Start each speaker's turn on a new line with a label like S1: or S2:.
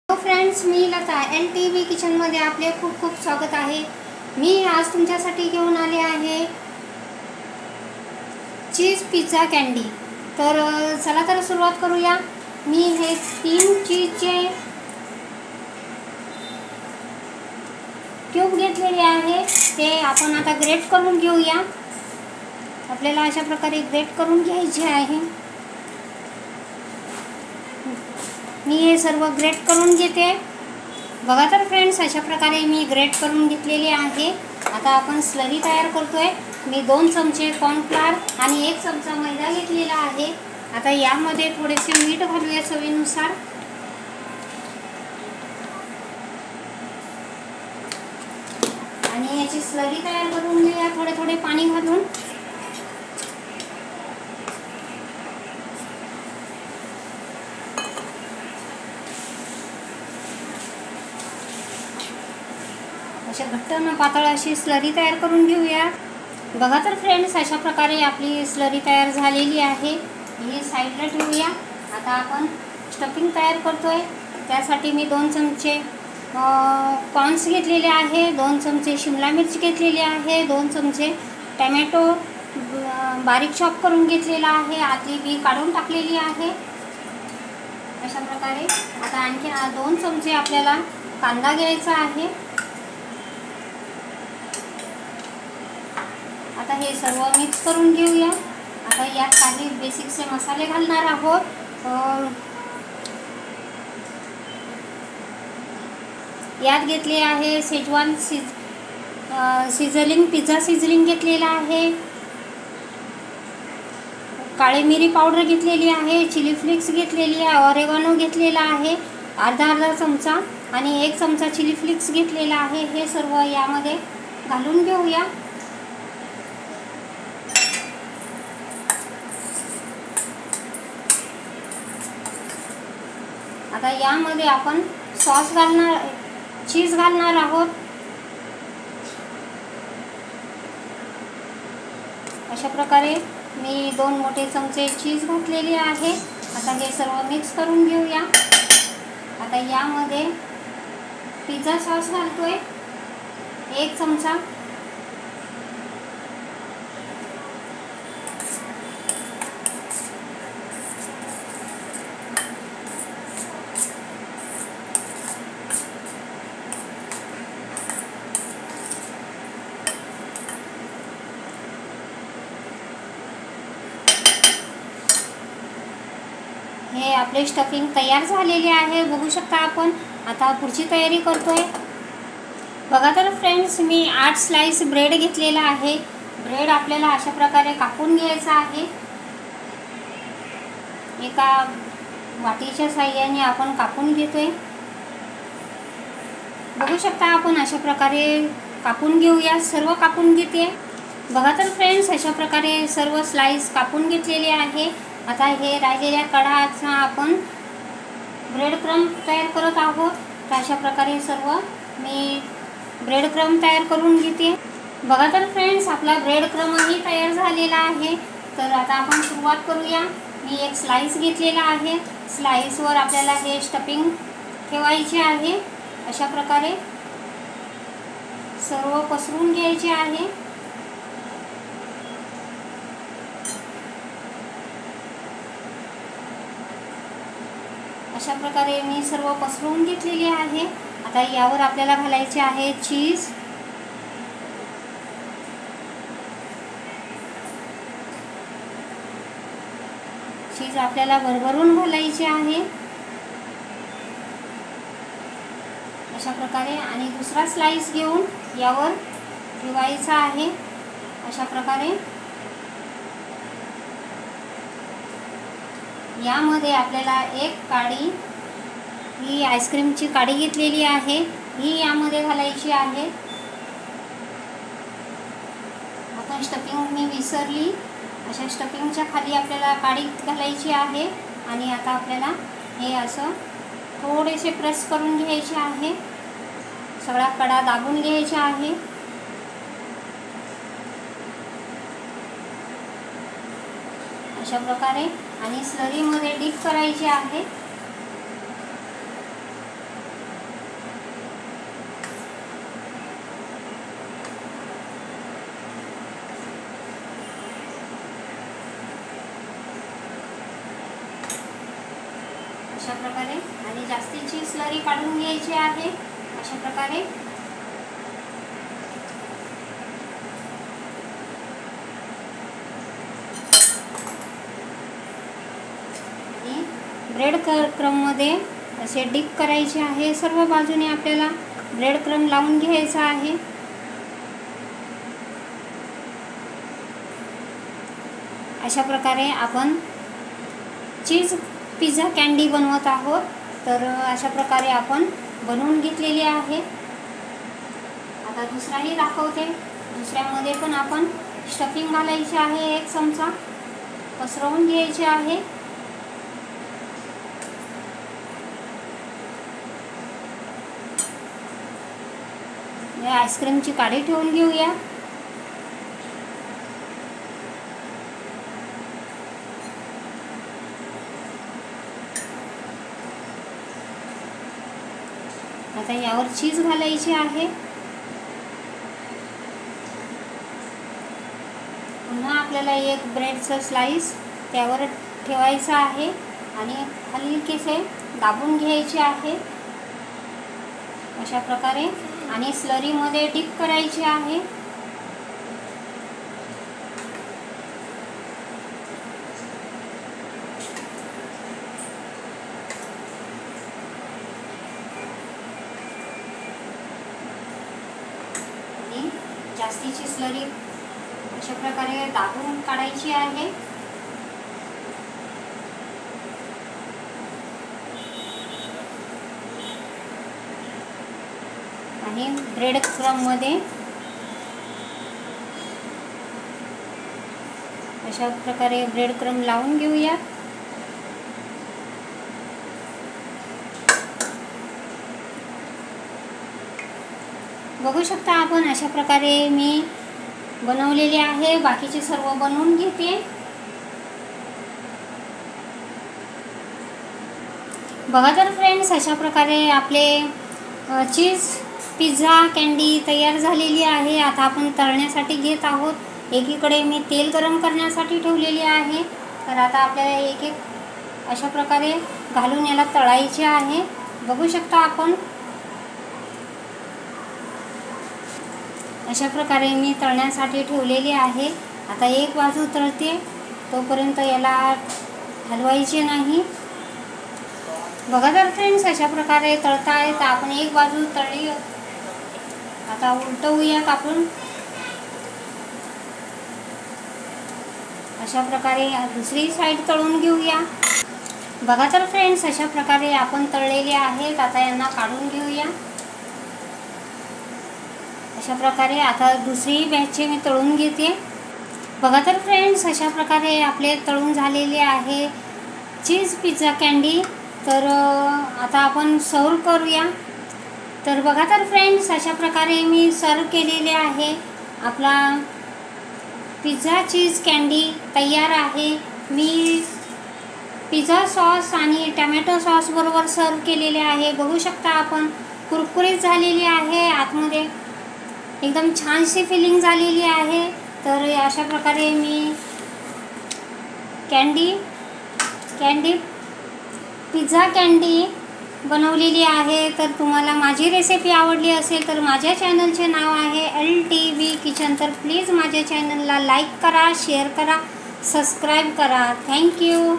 S1: Hello friends, मी Lata LTV किचनमध्ये आपले खूप खूप स्वागत आहे। मी आज तुमच्यासाठी घेऊन आले आहे चीज पिझ्झा कँडी। तर चला तर सुरुवात करूया। मी हे 3 चीजचे क्यूब घेतलेले आहे, ते आपण आता ग्रेट करून घेऊया। आपल्याला अशा प्रकारे ग्रेट करून घ्यायचे आहे। मी हे सर्व ग्रेट करून घेते। बघा तर फ्रेंड्स, अशा प्रकारे मी ग्रेट करून घेतलेले आहे। आता आपण स्लरी तयार करतोय। मी 2 चमचे कॉर्नफ्लोअर आणि 1 चमचा मैदा घेतलेला आहे। आता यामध्ये थोडेसे मीठ घालूया चवीनुसार। आणि याची स्लरी तयार करून घेऊया थोडे थोडे पाणी घालून। अशा घट्ट न पातळ अशी स्लरी तयार करून घेऊया। बघा तर फ्रेंड्स, अशा प्रकारे आपली स्लरी तयार झालेली आहे। ही साईडला ठेवूया। आता आपण स्टफिंग तयार करतोय। त्यासाठी मी 2 चमचे कॉर्न्स घेतलेले आहे, 2 चमचे शिमला मिरची घेतलेली आहे, 2 चमचे टोमॅटो बारीक चॉप करून घेतलेला आहे, आतली बी काढून टाकलेली आहे। अशा प्रकारे आता आणखी 2 चमचे आपल्याला कांदा घ्यायचा आहे। आता हे सर्व मिक्स करून घेऊया। आता यात काही बेसिकचे मसाले घालणार आहोत। यात घेतले आहे शेजवान सिझलिंग पिझ्झा सिझलिंग घेतलेला आहे, काळी मिरी पावडर घेतलेली आहे, चिली फ्लेक्स घेतलेली आहे, ऑरेगानो घेतलेला आहे अर्धा चमचा आणि 1 चमचा चिली फ्लेक्स घेतलेला आहे। हे सर्व यामध्ये घालून घेऊया। आता यामध्ये आपण सॉस चीज घालणार आहोत। अशा प्रकारे मी 2 मोठे चमचे चीज घातलेले आहे। आता हे सर्व मिक्स करून घेऊया। आता यामध्ये पिझ्झा सॉस घालतोय 1 चमचा। हे आपले स्टफिंग तयार झालेले आहे, बघू शकता आपण। आता पुढची तयारी करतोय। बघा तर फ्रेंड्स, मी 8 स्लाइस ब्रेड घेतलेला आहे। ब्रेड आपल्याला अशा प्रकारे कापून घ्यायचा आहे। एका वाटीच्या साहाय्याने आपण कापून घेतोय। बघू शकता आपण, अशा प्रकारे कापून घेऊया। सर्व कापून घेते। बघा तर फ्रेंड्स, अशा प्रकारे सर्व स्लाइस कापून घेतलेले आहे। आता हे राहिलेल्या कडाचा आपण ब्रेड क्रम्ब तयार करत आहोत। तर अशा प्रकारे सर्व मी ब्रेड क्रम्ब तयार करून घेते। बघा तर फ्रेंड्स, आपला ब्रेड क्रम्बही तयार झालेला आहे। तर आता आपण सुरुवात करूया। मी 1 स्लाइस घेतलेला आहे। स्लाइसवर आपल्याला हे स्टफिंग ठेवायचे आहे। अशा प्रकारे सर्व पसरून घ्यायचे आहे। अशा प्रकारे मी सर्व पसरवून घेतलेले आहे। आता यावर आपल्याला घालायचे आहे चीज। चीज आपल्याला भरभरून घालायचे आहे अशा प्रकारे। आणि दुसरा स्लाइस घेऊन यावर ठेवायचा आहे अशा प्रकारे। यामध्ये आपल्याला 1 काडी, ही आईस्क्रीमची काडी घेतलेली आहे, ही यामध्ये घालायची आहे। आपण स्टफिंग मी विसरली, अशा स्टफिंगच्या खाली आपल्याला काडी घालायची आहे। आणि आता आपल्याला हे असं थोडेसे प्रेस करून घ्यायचे आहे। सगळा कडा दाबून घ्यायचा आहे। अशा प्रकारे आणि स्लरीमध्ये डीप करायचे आहे। अशा प्रकारे आणि जास्तीची स्लरी काढून घ्यायची आहे अशा प्रकारे. आणि ब्रेड क्रममध्ये असे डीप करायचे आहे. सर्व बाजूने आपल्याला ब्रेड क्रम लावून घ्यायचा आहे. अशा प्रकारे आपण चीज पिझ्झा कँडी बनवत आहोत. तर अशा प्रकारे आपण बनवून घेतलेली आहे. आता दुसराही दाखवते. दुसऱ्यामध्ये पण आपण स्टफिंग घालायची आहे. 1 चमचा पसरवून घ्यायचे आहे. आईस्क्रीमची काडी ठेवून घेऊया. आता यावर चीज घालायची आहे. पुन्हा आपल्याला एक ब्रेडचं स्लाइस त्यावर ठेवायचं आहे आणि हलकेसे दाबून घ्यायचे आहे अशा प्रकारे आणि स्लरीमध्ये डिप करायची आहे. जास्तीची स्लरी अशा प्रकारे दाबून काढायची आहे. आणि ब्रेड क्रममध्ये अशा प्रकारे ब्रेड क्रम लावून घेऊया. बघू शकता आपण अशा प्रकारे मी बनवलेले आहे. बाकीचे सर्व बनवून घेते. बघा तर फ्रेंड्स, अशा प्रकारे आपले चीज पिझ्झा कँडी तयार झालेली आहे. आता आपण तळण्यासाठी घेत आहोत. एकीकडे मी तेल गरम करण्यासाठी ठेवलेले आहे. तर आता आपल्याला एक एक अशा प्रकारे घालून याला तळायचे आहे. बघू शकता आपण अशा प्रकारे मी तळण्यासाठी ठेवलेली आहे. आता एक बाजू तळते तोपर्यंत याला हलवायचे नाही. बघा तर फ्रेंड्स, अशा प्रकारे तळताय. तर आपण एक बाजू तळली. आता उलटवूयात आपण. अशा प्रकारे दुसरी साईड तळून घेऊया. बघा तर फ्रेंड्स, अशा प्रकारे आपण तळलेले आहेत. आता यांना काढून घेऊया. अशा प्रकारे आता दुसरी बॅचचे मी तळून घेते. बघा तर फ्रेंड्स, अशा प्रकारे आपले तळून झालेले आहे चीज पिझ्झा कँडी. तर आता आपण सर्व करूया. तर बघा तर फ्रेंड्स, अशा प्रकारे मी सर्व केलेले आहे. आपला पिझ्झा चीज कँडी तयार आहे. मी पिझ्झा सॉस आणि टमॅटो सॉस बरोबर सर्व केलेले आहे. बघू शकता आपण कुरकुरीत झालेली आहे. आतमध्ये एकदम छानशी फिलिंग झालेली आहे. तर अशा प्रकारे मी कँडी पिझ्झा कँडी बनवलेली आहे. तर तुम्हाला माझी रेसिपी आवडली असेल तर माझ्या चॅनलचे नाव आहे LTV किचन. तर प्लीज माझ्या चॅनलला लाईक करा, शेअर करा, सबस्क्राईब करा. थँक्यू.